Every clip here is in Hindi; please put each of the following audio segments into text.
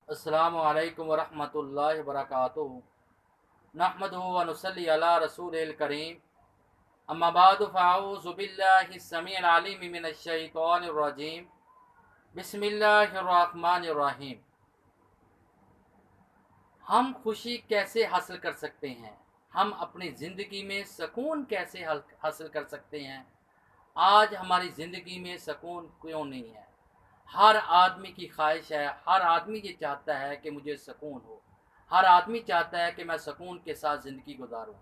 अस्सलामु अलैकुम वरहमतुल्लाहि वबरकातुहू। नहमदुहु व नुसल्ली अला रसूलिल करीम। अम्मा बादु फ़अऊज़ु बिल्लाहि स्समीइल अलीम मिनश शैतानिर रजीम। बिस्मिल्लाहिर रहमानिर रहीम। हम खुशी कैसे हासिल कर सकते हैं? हम अपनी ज़िंदगी में सुकून कैसे हासिल कर सकते हैं? आज हमारी ज़िंदगी में सुकून क्यों नहीं है? हर आदमी की ख्वाहिश है, हर आदमी ये चाहता है कि मुझे सुकून हो। हर आदमी चाहता है कि मैं सुकून के साथ ज़िंदगी गुजारूं।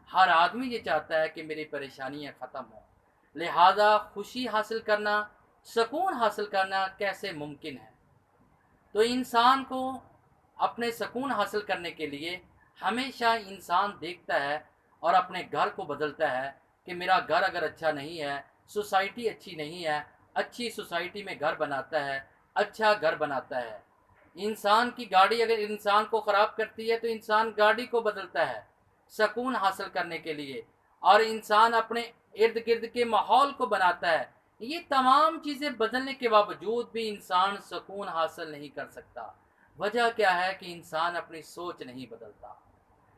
हर आदमी ये चाहता है कि मेरी परेशानियां ख़त्म हों। लिहाजा खुशी हासिल करना, सुकून हासिल करना कैसे मुमकिन है? तो इंसान को अपने सुकून हासिल करने के लिए हमेशा इंसान देखता है और अपने घर को बदलता है कि मेरा घर अगर अच्छा नहीं है, सोसाइटी अच्छी नहीं है, अच्छी सोसाइटी में घर बनाता है, अच्छा घर बनाता है। इंसान की गाड़ी अगर इंसान को ख़राब करती है तो इंसान गाड़ी को बदलता है सुकून हासिल करने के लिए, और इंसान अपने इर्द गिर्द के माहौल को बनाता है। ये तमाम चीज़ें बदलने के बावजूद भी इंसान सुकून हासिल नहीं कर सकता। वजह क्या है कि इंसान अपनी सोच नहीं बदलता।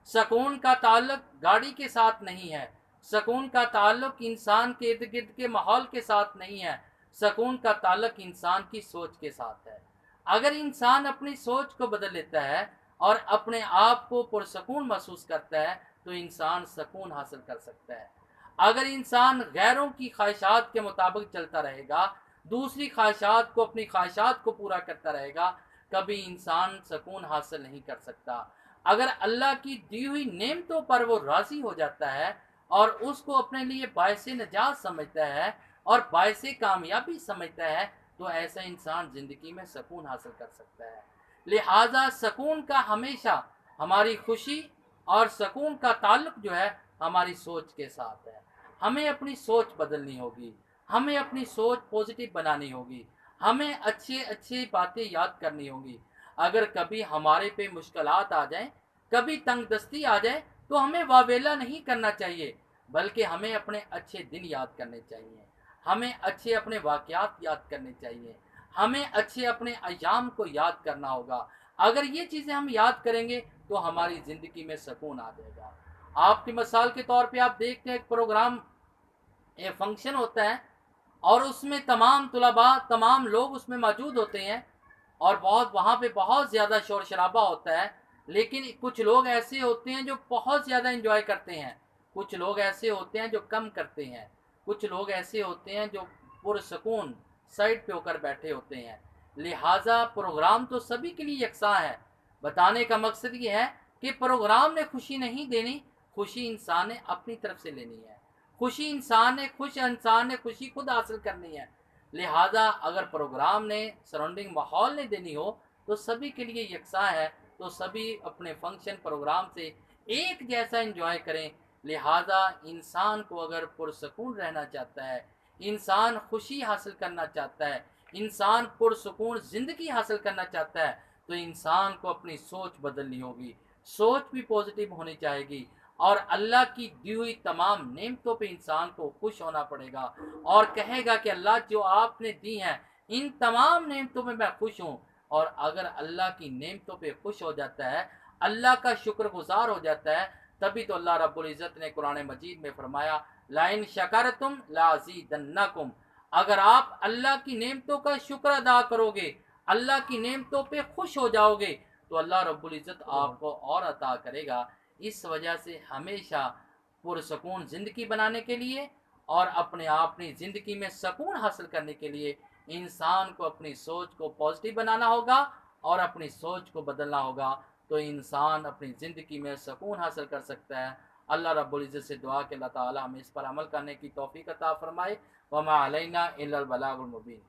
सुकून का ताल्लुक गाड़ी के साथ नहीं है, सुकून का ताल्लुक इंसान के इर्द गिर्द के माहौल के साथ नहीं है, सुकून का ताल्लुक इंसान की सोच के साथ है। अगर इंसान अपनी सोच को बदल लेता है और अपने आप को पुरसकून महसूस करता है तो इंसान सुकून हासिल कर सकता है। अगर इंसान गैरों की ख्वाहिशात के मुताबिक चलता रहेगा, दूसरी ख्वाहिशात को अपनी ख्वाहिशात को पूरा करता रहेगा, कभी इंसान सुकून हासिल नहीं कर सकता। अगर अल्लाह की दी हुई नेमतों पर वो राज़ी हो जाता है और उसको अपने लिए बायसे नजात समझता है और बायसे कामयाबी समझता है, तो ऐसा इंसान ज़िंदगी में सुकून हासिल कर सकता है। लिहाजा सुकून का हमेशा हमारी खुशी और सुकून का ताल्लुक जो है हमारी सोच के साथ है। हमें अपनी सोच बदलनी होगी, हमें अपनी सोच पॉजिटिव बनानी होगी, हमें अच्छी अच्छी बातें याद करनी होगी। अगर कभी हमारे पे मुश्किलात आ जाएं, कभी तंगदस्ती आ जाए, तो हमें वावेला नहीं करना चाहिए, बल्कि हमें अपने अच्छे दिन याद करने चाहिए, हमें अच्छे अपने वाक़यात याद करने चाहिए, हमें अच्छे अपने अय्याम को याद करना होगा। अगर ये चीज़ें हम याद करेंगे तो हमारी ज़िंदगी में सुकून आ जाएगा। आपकी मिसाल के तौर पे आप देखते हैं एक प्रोग्राम, एक फंक्शन होता है और उसमें तमाम तुलबा, तमाम लोग उसमें मौजूद होते हैं और बहुत वहाँ पे बहुत ज़्यादा शोर शराबा होता है। लेकिन कुछ लोग ऐसे होते हैं जो बहुत ज़्यादा इंजॉय करते हैं, कुछ लोग ऐसे होते हैं जो कम करते हैं, कुछ लोग ऐसे होते हैं जो पुरसकून साइड पे होकर बैठे होते हैं। लिहाजा प्रोग्राम तो सभी के लिए यकसा है। बताने का मकसद ये है कि प्रोग्राम ने खुशी नहीं देनी, खुशी इंसान ने अपनी तरफ से लेनी है। खुशी इंसान ने खुशी खुद हासिल करनी है। लिहाजा अगर प्रोग्राम ने, सराउंडिंग माहौल ने देनी हो तो सभी के लिए यकसा है, तो सभी अपने फंक्शन प्रोग्राम से एक जैसा एंजॉय करें। लिहाजा इंसान को अगर पुरसकून रहना चाहता है, इंसान खुशी हासिल करना चाहता है, इंसान पुरसकून ज़िंदगी हासिल करना चाहता है, तो इंसान को अपनी सोच बदलनी होगी। सोच भी पॉजिटिव होनी चाहिए और अल्लाह की दी हुई तमाम नेमतों पे इंसान को खुश होना पड़ेगा और कहेगा कि अल्लाह जो आपने दी हैं इन तमाम नेमतों में मैं खुश हूँ। और अगर अल्लाह की नेमतों पे खुश हो जाता है, अल्लाह का शुक्रगुजार हो जाता है, तभी तो अल्लाह रब्बुल इज़्ज़त ने कुरान मजीद में फरमाया, लाइन शकरतुम लाज़ीदन्नकुम। अगर आप अल्लाह की नेमतों का शुक्र अदा करोगे, अल्लाह की नेमतों पे खुश हो जाओगे, तो अल्लाह रब्बुल इज़्ज़त आपको और अता करेगा। इस वजह से हमेशा पुरसकून ज़िंदगी बनाने के लिए और अपनी ज़िंदगी में सुकून हासिल करने के लिए इंसान को अपनी सोच को पॉजिटिव बनाना होगा और अपनी सोच को बदलना होगा, तो इंसान अपनी ज़िंदगी में सुकून हासिल कर सकता है। अल्लाह रब्बुल इज़्ज़त से दुआ कि अल्लाह ताला हमें इस पर अमल करने की तौफ़ीक़ अता फ़रमाए। वमा अलैना इल्लल बलागुल मुबीन।